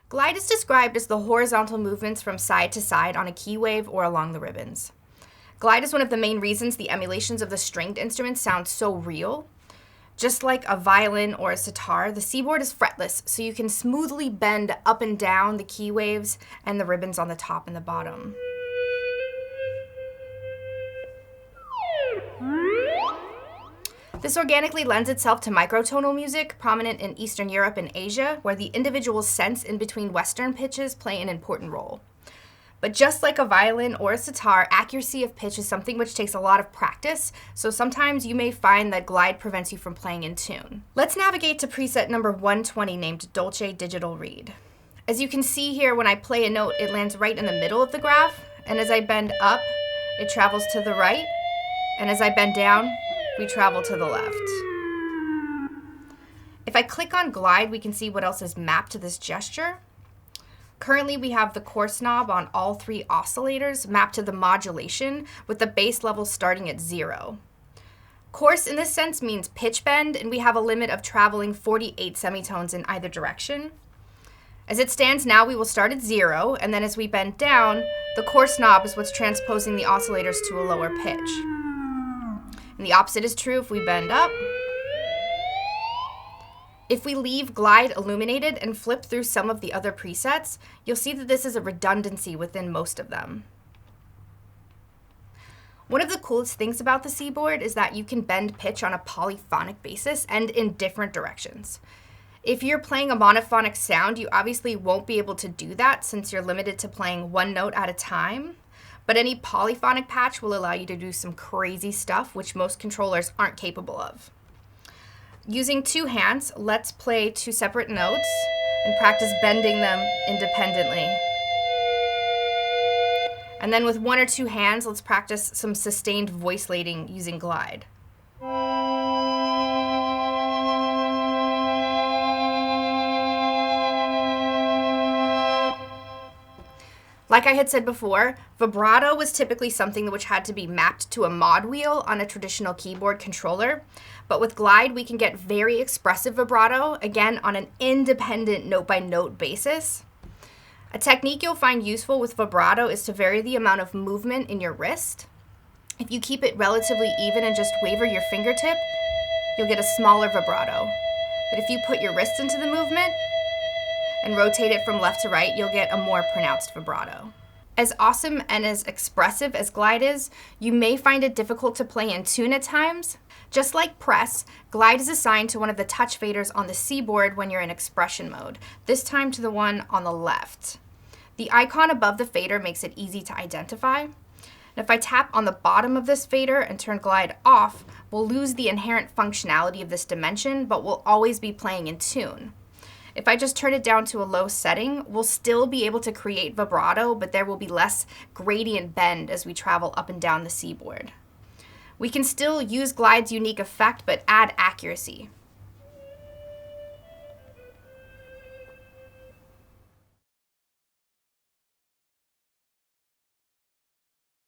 Glide is described as the horizontal movements from side to side on a key wave or along the ribbons. Glide is one of the main reasons the emulations of the stringed instruments sound so real. Just like a violin or a sitar, the Seaboard is fretless, so you can smoothly bend up and down the key waves and the ribbons on the top and the bottom. This organically lends itself to microtonal music, prominent in Eastern Europe and Asia, where the individual cents in between Western pitches play an important role. But just like a violin or a sitar, accuracy of pitch is something which takes a lot of practice, so sometimes you may find that glide prevents you from playing in tune. Let's navigate to preset number 120 named Dulce Digital Reed. As you can see here, when I play a note, it lands right in the middle of the graph, and as I bend up, it travels to the right, and as I bend down, we travel to the left. If I click on glide, we can see what else is mapped to this gesture. Currently, we have the coarse knob on all three oscillators mapped to the modulation, with the bass level starting at 0. Coarse in this sense means pitch bend, and we have a limit of traveling 48 semitones in either direction. As it stands now, we will start at 0, and then as we bend down, the coarse knob is what's transposing the oscillators to a lower pitch. And the opposite is true if we bend up. If we leave glide illuminated and flip through some of the other presets, you'll see that this is a redundancy within most of them. One of the coolest things about the Seaboard is that you can bend pitch on a polyphonic basis and in different directions. If you're playing a monophonic sound, you obviously won't be able to do that since you're limited to playing one note at a time. But any polyphonic patch will allow you to do some crazy stuff which most controllers aren't capable of. Using two hands, let's play two separate notes and practice bending them independently. And then with one or two hands, let's practice some sustained voice lading using glide. Like I had said before, vibrato was typically something which had to be mapped to a mod wheel on a traditional keyboard controller, but with glide we can get very expressive vibrato, again on an independent note-by-note basis. A technique you'll find useful with vibrato is to vary the amount of movement in your wrist. If you keep it relatively even and just waver your fingertip, you'll get a smaller vibrato. But if you put your wrist into the movement, and rotate it from left to right, you'll get a more pronounced vibrato. As awesome and as expressive as glide is, you may find it difficult to play in tune at times. Just like press, glide is assigned to one of the touch faders on the Seaboard when you're in expression mode, this time to the one on the left. The icon above the fader makes it easy to identify. And if I tap on the bottom of this fader and turn glide off, we'll lose the inherent functionality of this dimension, but we'll always be playing in tune. If I just turn it down to a low setting, we'll still be able to create vibrato, but there will be less gradient bend as we travel up and down the Seaboard. We can still use glide's unique effect, but add accuracy.